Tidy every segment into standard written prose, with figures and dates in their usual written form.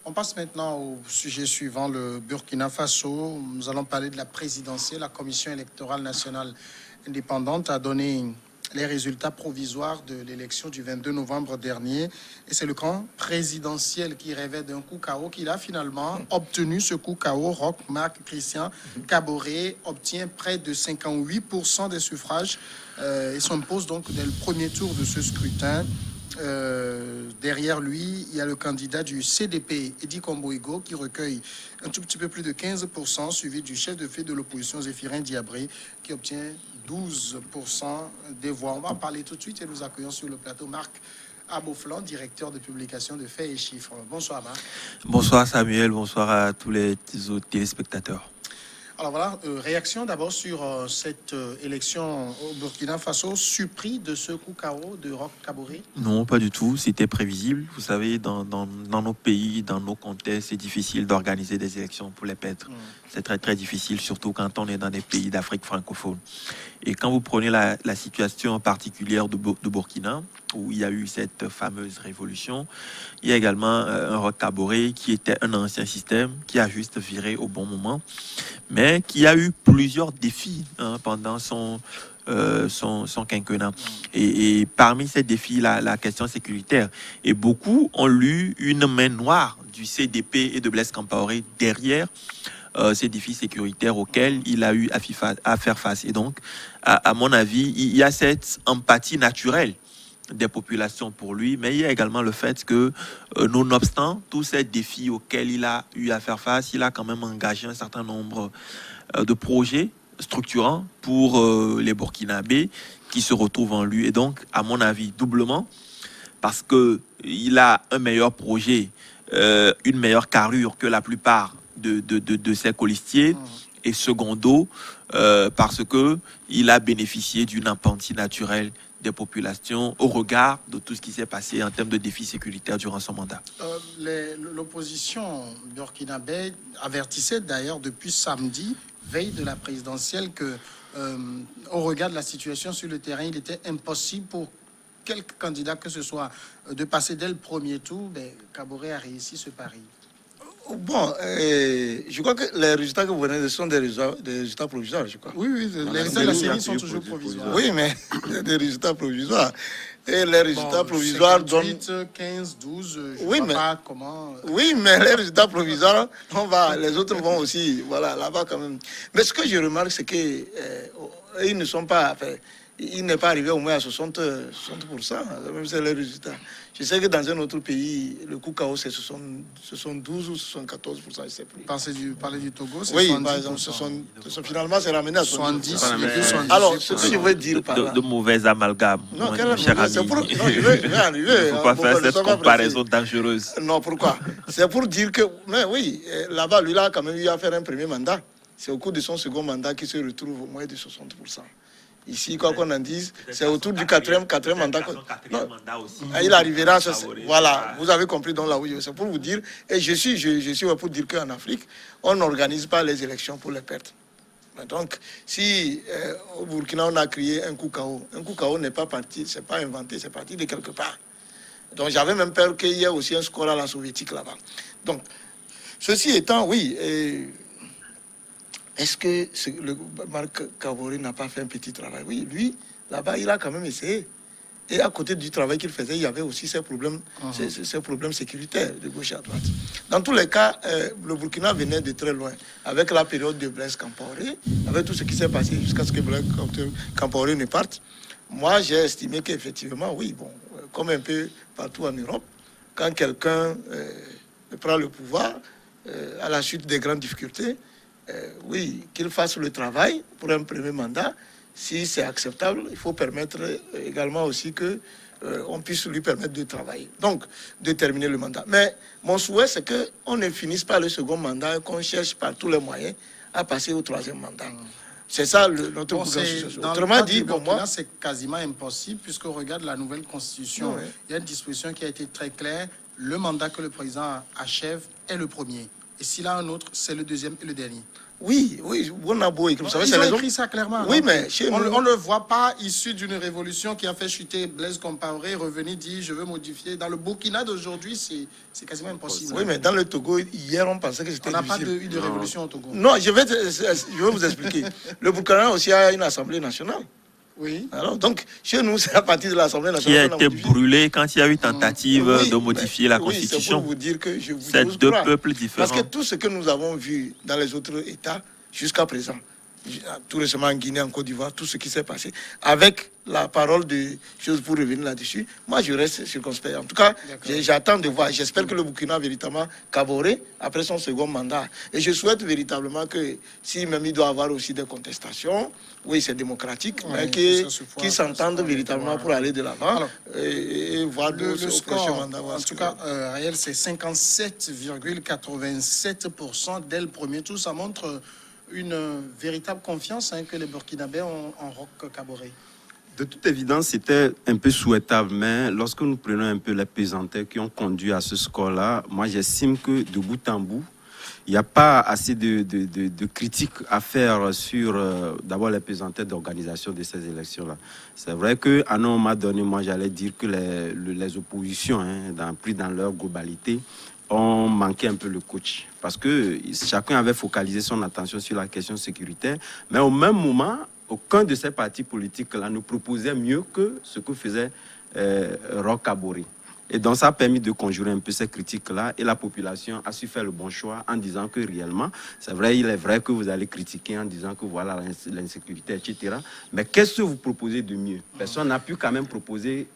On passe maintenant au sujet suivant, le Burkina Faso. Nous allons parler de la présidentielle. La Commission électorale nationale indépendante a donné les résultats provisoires de l'élection du 22 novembre dernier. Et c'est le camp présidentiel qui rêvait d'un coup KO qu'il a finalement obtenu. Ce coup KO, Roch Marc Christian Kaboré obtient près de 58% des suffrages et s'impose donc dès le premier tour de ce scrutin. Derrière lui, il y a le candidat du CDP, Edi Komboigo, qui recueille un tout petit peu plus de 15%, suivi du chef de file de l'opposition, Zéphirin Diabré, qui obtient 12% des voix. On va en parler tout de suite et nous accueillons sur le plateau Marc Aboflan, directeur de publication de Faits et Chiffres. Bonsoir Marc. Bonsoir Samuel, bonsoir à tous les autres téléspectateurs. Alors voilà, réaction d'abord sur cette élection au Burkina Faso, surpris de ce coup KO de Roch Kaboré? Non, pas du tout, c'était prévisible. Vous savez, dans nos pays, dans nos contextes, c'est difficile d'organiser des élections pour les perdre. C'est très très difficile, surtout quand on est dans des pays d'Afrique francophone. Et quand vous prenez la situation particulière de Burkina, où il y a eu cette fameuse révolution, il y a également un Roch Kaboré qui était un ancien système, qui a juste viré au bon moment, mais qui a eu plusieurs défis pendant son quinquennat. Et parmi ces défis, la question sécuritaire. Et beaucoup ont lu une main noire du CDP et de Blaise Compaoré derrière ces défis sécuritaires auxquels il a eu à faire face. Et donc, à mon avis, il y a cette empathie naturelle des populations pour lui, mais il y a également le fait que, nonobstant tous ces défis auxquels il a eu à faire face, il a quand même engagé un certain nombre de projets structurants pour les Burkinabés qui se retrouvent en lui. Et donc, à mon avis, doublement, parce qu'il a un meilleur projet, une meilleure carrure que la plupart de ses colistiers, et secondo, parce qu'il a bénéficié d'une empathie naturelle des populations au regard de tout ce qui s'est passé en termes de défis sécuritaires durant son mandat. L'opposition burkinabé avertissait d'ailleurs depuis samedi, veille de la présidentielle, que au regard de la situation sur le terrain, il était impossible pour quelque candidat que ce soit de passer dès le premier tour. Kaboré a réussi ce pari. Bon, je crois que les résultats que vous venez de sont des résultats provisoires, je crois. Oui, les résultats de la série sont toujours provisoires. Oui, mais des résultats provisoires. Et les résultats provisoires donnent 15, 12, je oui, ne sais mais pas comment... Oui, mais les résultats provisoires, les autres vont aussi, voilà, là-bas quand même. Mais ce que je remarque, c'est qu'ils ne sont pas... Enfin, il n'est pas arrivé au moins à 60%, même c'est les résultats. Je sais que dans un autre pays, le coup KO, c'est 72 ou 74%, je ne sais plus. Parler du Togo, c'est oui, 70%. Par exemple, finalement, c'est ramené à 70. 70. Alors, ce que je veux dire par là... De mauvais amalgames, non, mon cher ami. non, je vais arriver. Il ne faut pas faire cette comparaison dangereuse. Non, pourquoi? C'est pour dire que, mais oui, là-bas, lui, là, quand même, il a fait un premier mandat. C'est au cours de son second mandat qu'il se retrouve au moins de 60%. Ici, quoi qu'on en dise, c'est autour du quatrième mandat. Il arrivera, voilà, vous avez compris, donc là, oui, c'est pour vous dire, et je suis pour dire qu'en Afrique, on n'organise pas les élections pour les perdre. Donc, si au Burkina, on a créé un coup KO n'est pas parti, c'est pas inventé, c'est parti de quelque part. Donc, j'avais même peur qu'il y ait aussi un score à la soviétique là-bas. Donc, ceci étant, oui... Est-ce que le Marc Kaboré n'a pas fait un petit travail? Oui, lui, là-bas, il a quand même essayé. Et à côté du travail qu'il faisait, il y avait aussi ces problèmes, ces problèmes sécuritaires de gauche à droite. Dans tous les cas, le Burkina venait de très loin. Avec la période de Blaise Compaoré, avec tout ce qui s'est passé jusqu'à ce que Blaise Compaoré ne parte, moi, j'ai estimé qu'effectivement, oui, bon, comme un peu partout en Europe, quand quelqu'un prend le pouvoir, à la suite des grandes difficultés, oui, qu'il fasse le travail pour un premier mandat. Si c'est acceptable, il faut permettre également aussi que on puisse lui permettre de travailler. Donc, de terminer le mandat. Mais mon souhait, c'est qu'on ne finisse pas le second mandat et qu'on cherche par tous les moyens à passer au troisième mandat. C'est ça notre position. Autrement dit, pour moi, c'est quasiment impossible puisque regarde la nouvelle constitution. Il y a une disposition qui a été très claire. Le mandat que le président achève est le premier. Et s'il a un autre, c'est le deuxième et le dernier. Oui, on a beau écrire. Vous savez, Ils c'est ont raison. écrit ça clairement. Oui, Donc, mais chez nous... on ne le voit pas issu d'une révolution qui a fait chuter Blaise Compaoré, revenir dire je veux modifier. Dans le Burkina d'aujourd'hui, c'est quasiment impossible. Oui, mais dans le Togo, hier, on pensait que c'était on n'a pas difficile. eu de révolution au Togo. Non, je vais vous expliquer. Le Burkina aussi a une assemblée nationale. Oui. Alors, donc, chez nous, c'est à partir de l'Assemblée Qui a nationale. été brûlé quand il y a eu tentative de modifier la Oui, c'est Constitution. pour vous dire que je vous C'est j'ose deux croire. peuples différents. Parce que tout ce que nous avons vu dans les autres États jusqu'à présent, tout récemment en Guinée, en Côte d'Ivoire, tout ce qui s'est passé, avec la parole de choses pour revenir là-dessus, moi je reste circonspect. En tout cas, j'attends de voir. J'espère que le Burkina véritablement Kaboré après son second mandat. Et je souhaite véritablement que si même il doit avoir aussi des contestations, oui c'est démocratique, mais qu'ils s'entendent véritablement pour aller de l'avant et voir le score. Mandat. En tout cas, Ariel, c'est 57,87% dès le premier tour. Ça montre une véritable confiance que les Burkinabés ont en Roch Kaboré. De toute évidence, c'était un peu souhaitable, mais lorsque nous prenons un peu les pesanteurs qui ont conduit à ce score-là, moi j'estime que de bout en bout, il n'y a pas assez de critiques à faire sur d'abord les pesanteurs d'organisation de ces élections-là. C'est vrai qu'à un moment donné, moi j'allais dire que les oppositions, pris dans leur globalité, ont manqué un peu le coach. Parce que chacun avait focalisé son attention sur la question sécuritaire, mais au même moment, aucun de ces partis politiques-là ne proposait mieux que ce que faisait Roch Kaboré. Et donc ça a permis de conjurer un peu ces critiques-là et la population a su faire le bon choix en disant que réellement, c'est vrai, il est vrai que vous allez critiquer en disant que voilà l'insécurité, etc. Mais qu'est-ce que vous proposez de mieux? Personne n'a pu quand même proposer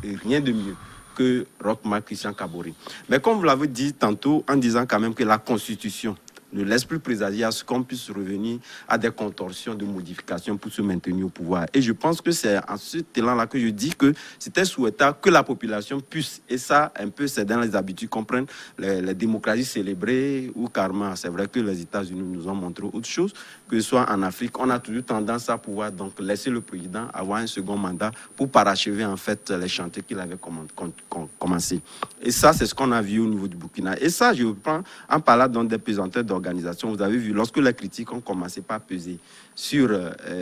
rien de mieux que Roch Marc Christian Kaboré. Mais comme vous l'avez dit tantôt, en disant quand même que la Constitution ne laisse plus présager à ce qu'on puisse revenir à des contorsions de modification pour se maintenir au pouvoir. Et je pense que c'est en ce élan-là que je dis que c'était souhaitable que la population puisse, et ça, un peu, c'est dans les habitudes qu'on prenne les démocraties célébrées ou karma. C'est vrai que les États-Unis nous ont montré autre chose, que ce soit en Afrique, on a toujours tendance à pouvoir donc laisser le président avoir un second mandat pour parachever en fait les chantiers qu'il avait commencé. Et ça, c'est ce qu'on a vu au niveau du Burkina. Et ça, je prends en parlant donc des pesanteurs d'organisation. Vous avez vu, lorsque les critiques ont commencé par peser sur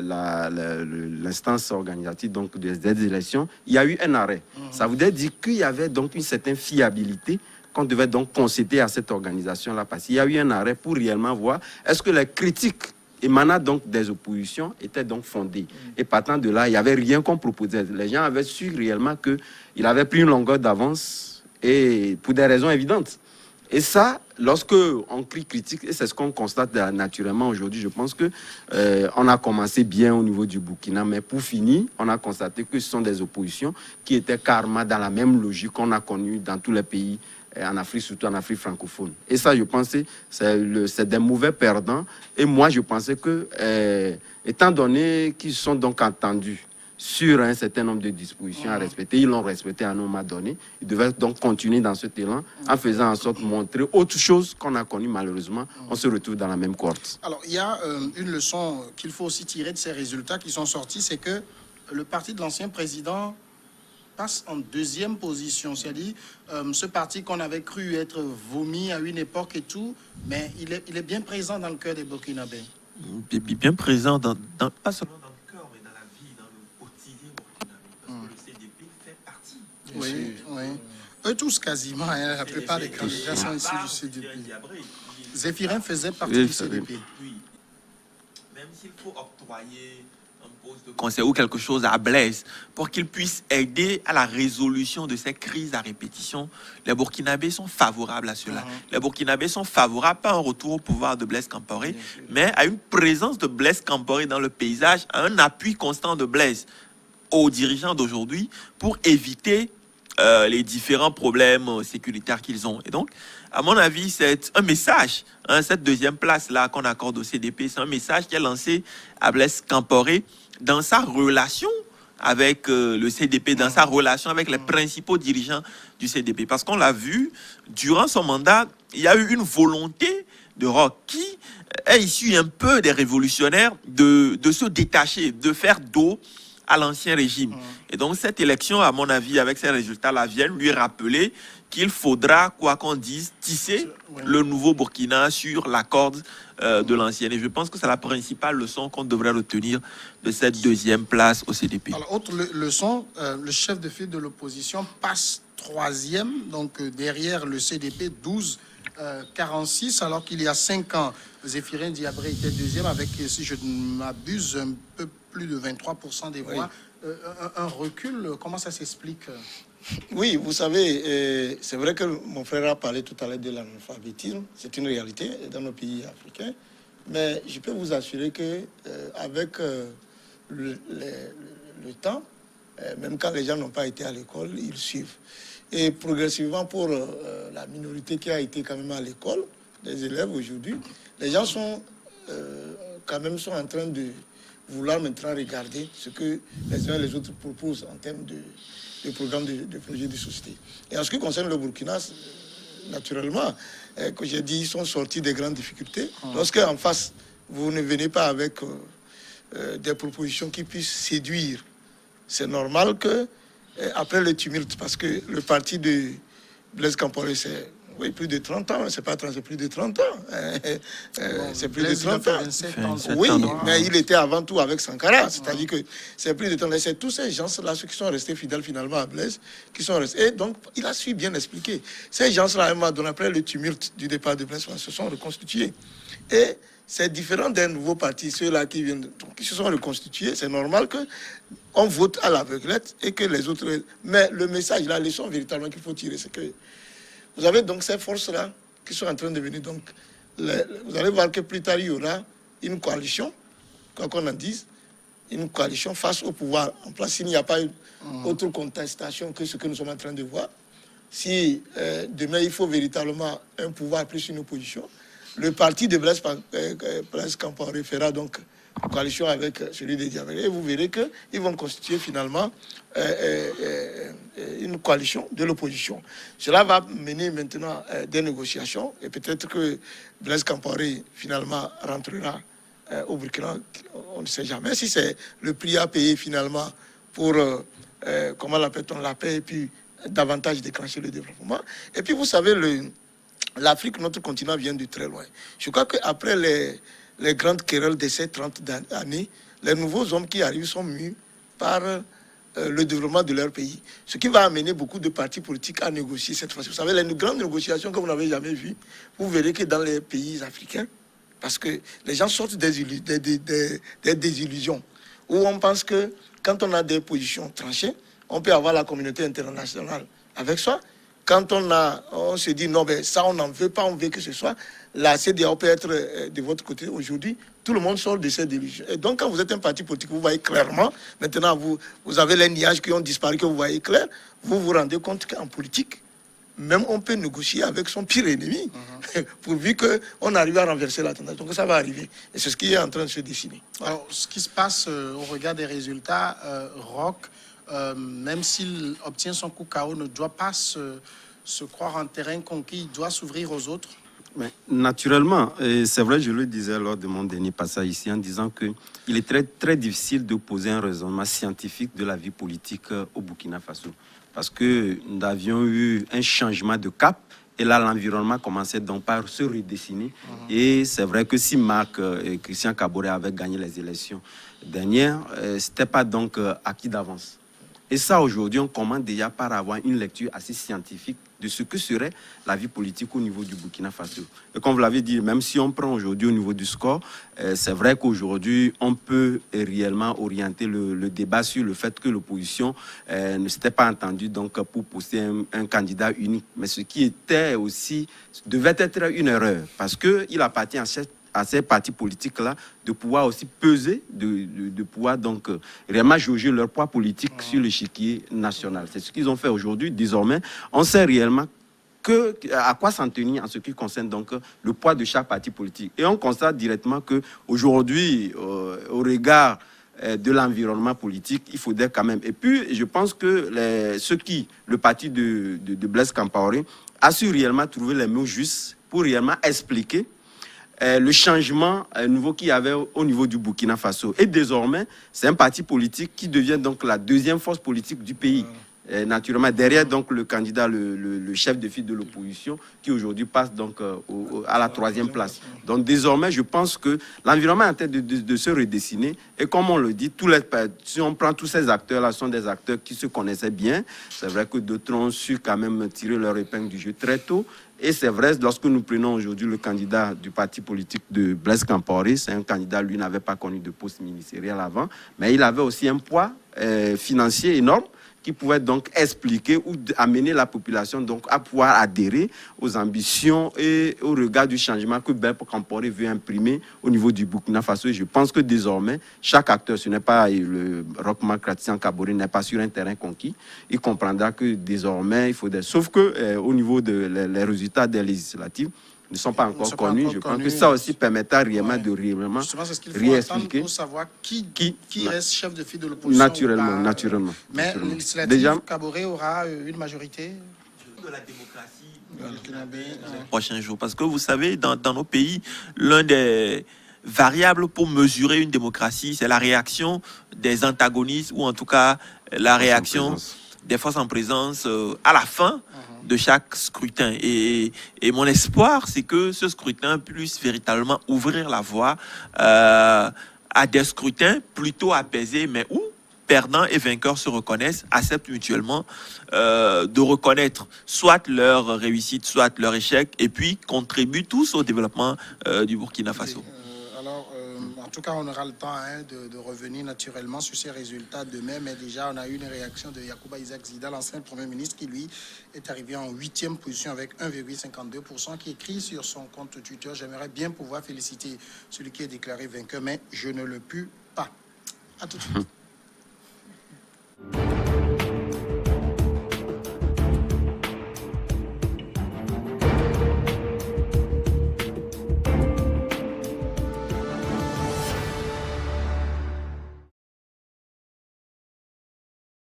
l'instance organisative donc des élections, il y a eu un arrêt. Ça voudrait dire qu'il y avait donc une certaine fiabilité qu'on devait donc concéder à cette organisation-là, parce qu'il y a eu un arrêt pour réellement voir est-ce que les critiques émanant donc des oppositions étaient donc fondées. Et partant de là, il n'y avait rien qu'on proposait. Les gens avaient su réellement qu'il avait pris une longueur d'avance et pour des raisons évidentes. Et ça, lorsque on critique, et c'est ce qu'on constate naturellement aujourd'hui, je pense que on a commencé bien au niveau du Burkina, mais pour finir, on a constaté que ce sont des oppositions qui étaient carrément dans la même logique qu'on a connue dans tous les pays en Afrique, surtout en Afrique francophone. Et ça, je pensais, c'est des mauvais perdants. Et moi, je pensais que, étant donné qu'ils sont donc entendus sur un certain nombre de dispositions à respecter, ils l'ont respecté à un moment donné. Ils devaient donc continuer dans cet élan en faisant en sorte de montrer autre chose qu'on a connu malheureusement. On se retrouve dans la même cohorte. Alors, il y a une leçon qu'il faut aussi tirer de ces résultats qui sont sortis, c'est que le parti de l'ancien président passe en deuxième position. C'est-à-dire, ce parti qu'on avait cru être vomi à une époque et tout, mais il est bien présent dans le cœur des Burkinabés. Bien présent, pas seulement dans le cœur, mais dans la vie, dans le quotidien burkinabé. Parce que le CDP fait partie. Oui, oui. Eux tous quasiment, la plupart des candidats sont issus du CDP. Zéphirin faisait partie du CDP. Oui. Même s'il faut octroyer un poste de conseil ou quelque chose à Blaise pour qu'il puisse aider à la résolution de ces crises à répétition, les Burkinabés sont favorables à cela. Les Burkinabés sont favorables pas à un retour au pouvoir de Blaise Compaoré, mais à une présence de Blaise Compaoré dans le paysage, à un appui constant de Blaise aux dirigeants d'aujourd'hui pour éviter les différents problèmes sécuritaires qu'ils ont. Et donc, à mon avis, c'est un message, cette deuxième place-là qu'on accorde au CDP, c'est un message qui est lancé à Blaise Compaoré dans sa relation avec le CDP, dans sa relation avec les principaux dirigeants du CDP. Parce qu'on l'a vu, durant son mandat, il y a eu une volonté de Roch qui est issue un peu des révolutionnaires de se détacher, de faire dos à l'ancien régime. Et donc cette élection, à mon avis, avec ces résultats-là, viennent lui rappeler qu'il faudra, quoi qu'on dise, tisser le nouveau Burkina sur la corde de l'ancien. Et je pense que c'est la principale leçon qu'on devrait retenir de cette deuxième place au CDP. Alors, autre leçon, le chef de file de l'opposition passe 3e, donc derrière le CDP 12-46, alors qu'il y a 5 ans, Zéphirin Diabré était 2e avec, si je ne m'abuse, un peu plus de 23% des voix. Un recul, comment ça s'explique? Oui, vous savez, c'est vrai que mon frère a parlé tout à l'heure de l'analphabétisme. C'est une réalité dans nos pays africains. Mais je peux vous assurer que avec le temps, même quand les gens n'ont pas été à l'école, ils suivent. Et progressivement, pour la minorité qui a été quand même à l'école, les élèves aujourd'hui, les gens sont quand même en train de vouloir maintenant regarder ce que les uns et les autres proposent en termes de programmes de projets de société. Et en ce qui concerne le Burkina, naturellement, que j'ai dit, ils sont sortis des grandes difficultés. Lorsque en face, vous ne venez pas avec des propositions qui puissent séduire, c'est normal que après le tumulte, parce que le parti de Blaise Compaoré, c'est plus de 30 ans, c'est pas 30, c'est plus de 30 ans. C'est plus de 30 ans. Oui, mais il était avant tout avec Sankara, c'est-à-dire que c'est plus de 30 ans. C'est tous ces gens-là, ceux qui sont restés fidèles finalement à Blaise, qui sont restés. Et donc, il a su bien expliquer. Ces gens-là, à un moment donné, après le tumulte du départ de Blaise, se sont reconstitués. Et c'est différent d'un nouveau parti, ceux-là qui viennent, qui se sont reconstitués. C'est normal qu'on vote à l'aveuglette et que les autres. Mais le message, la leçon véritablement qu'il faut tirer, c'est que vous avez donc ces forces-là qui sont en train de venir. Donc, vous allez voir que plus tard, il y aura une coalition, quoi qu'on en dise, une coalition face au pouvoir. En place, s'il n'y a pas autre contestation que ce que nous sommes en train de voir, si demain, il faut véritablement un pouvoir plus une opposition, le parti de Blaise Compaoré fera donc coalition avec celui de Diabré. Et vous verrez qu'ils vont constituer finalement une coalition de l'opposition. Cela va mener maintenant des négociations et peut-être que Blaise Compaoré finalement rentrera au Burkina. On ne sait jamais si c'est le prix à payer finalement pour, comment l'appelle-t-on, la paix et puis davantage déclencher le développement. Et puis vous savez, l'Afrique, notre continent, vient de très loin. Je crois qu'après les grandes querelles de ces 30 années, les nouveaux hommes qui arrivent sont mus par le développement de leur pays. Ce qui va amener beaucoup de partis politiques à négocier cette fois-ci. Vous savez, les grandes négociations que vous n'avez jamais vues, vous verrez que dans les pays africains, parce que les gens sortent des désillusions, où on pense que quand on a des positions tranchées, on peut avoir la communauté internationale avec soi. Quand on se dit non, ben ça on n'en veut pas, on veut que ce soit, la CEDEAO peut être de votre côté aujourd'hui. Tout le monde sort de cette illusion. Et donc quand vous êtes un parti politique, vous voyez clairement, maintenant vous avez les nuages qui ont disparu, que vous voyez clair, vous vous rendez compte qu'en politique, même on peut négocier avec son pire ennemi, pourvu qu'on arrive à renverser la tendance. Donc ça va arriver. Et c'est ce qui est en train de se dessiner. Voilà. Alors, ce qui se passe au regard des résultats, Roch, même s'il obtient son coup KO, ne doit pas se croire en terrain conquis, il doit s'ouvrir aux autres. Mais naturellement, c'est vrai, je le disais lors de mon dernier passage ici, en disant qu'il est très, très difficile de poser un raisonnement scientifique de la vie politique au Burkina Faso. Parce que nous avions eu un changement de cap, et là, l'environnement commençait donc par se redessiner. Et c'est vrai que si Marc et Christian Kaboré avaient gagné les élections dernières, ce n'était pas donc acquis d'avance. Et ça, aujourd'hui, on commence déjà par avoir une lecture assez scientifique de ce que serait la vie politique au niveau du Burkina Faso. Et comme vous l'avez dit, même si on prend aujourd'hui au niveau du score, c'est vrai qu'aujourd'hui, on peut réellement orienter le débat sur le fait que l'opposition ne s'était pas entendue donc, pour poster un candidat unique. Mais ce qui était aussi, devait être une erreur, parce qu'il appartient à ces partis politiques-là de pouvoir aussi peser, de pouvoir donc réellement jauger leur poids politique sur l'échiquier national. C'est ce qu'ils ont fait aujourd'hui. Désormais, on sait réellement à quoi s'en tenir en ce qui concerne donc le poids de chaque parti politique. Et on constate directement qu'aujourd'hui, au regard de l'environnement politique, il faudrait quand même... Et puis, je pense que le parti de Blaise Compaoré a su réellement trouver les mots justes pour réellement expliquer le changement nouveau qu'il y avait au niveau du Burkina Faso. Et désormais, c'est un parti politique qui devient donc la deuxième force politique du pays. Naturellement, derrière donc le candidat, le chef de file de l'opposition, qui aujourd'hui passe donc à la 3e place. Donc désormais, je pense que l'environnement est en train de se redessiner. Et comme on le dit, si on prend tous ces acteurs-là, ce sont des acteurs qui se connaissaient bien. C'est vrai que d'autres ont su quand même tirer leur épingle du jeu très tôt. Et c'est vrai, lorsque nous prenons aujourd'hui le candidat du parti politique de Blaise Compaoré, c'est un candidat, lui, n'avait pas connu de poste ministériel avant, mais il avait aussi un poids financier énorme, qui pouvait donc expliquer ou amener la population donc à pouvoir adhérer aux ambitions et au regard du changement que Blaise Compaoré veut imprimer au niveau du Burkina Faso. Et je pense que désormais, chaque acteur, ce n'est pas le Roch-Marc Christian Kaboré, n'est pas sur un terrain conquis. Il comprendra que désormais, il faut sauf que au niveau les résultats des législatives ne sont pas encore connus. Je pense que ça aussi permettra réellement de réexpliquer. Pour savoir qui reste chef de file de l'opposition. Naturellement. Mais législative, Kaboré aura une majorité de la démocratie les prochains jours. Parce que vous savez, dans nos pays, l'un des variables pour mesurer une démocratie, c'est la réaction des antagonistes, ou en tout cas la réaction des forces en présence à la fin de chaque scrutin. Et mon espoir, c'est que ce scrutin puisse véritablement ouvrir la voie à des scrutins plutôt apaisés, mais où perdants et vainqueurs se reconnaissent, acceptent mutuellement de reconnaître soit leur réussite, soit leur échec, et puis contribuent tous au développement du Burkina Faso. En tout cas, on aura le temps de revenir naturellement sur ces résultats demain, mais déjà, on a eu une réaction de Yacouba Isaac Zida, l'ancien Premier ministre, qui, lui, est arrivé en 8e position avec 1,52%, qui écrit sur son compte Twitter: j'aimerais bien pouvoir féliciter celui qui est déclaré vainqueur, mais je ne le puis pas. À tout de suite.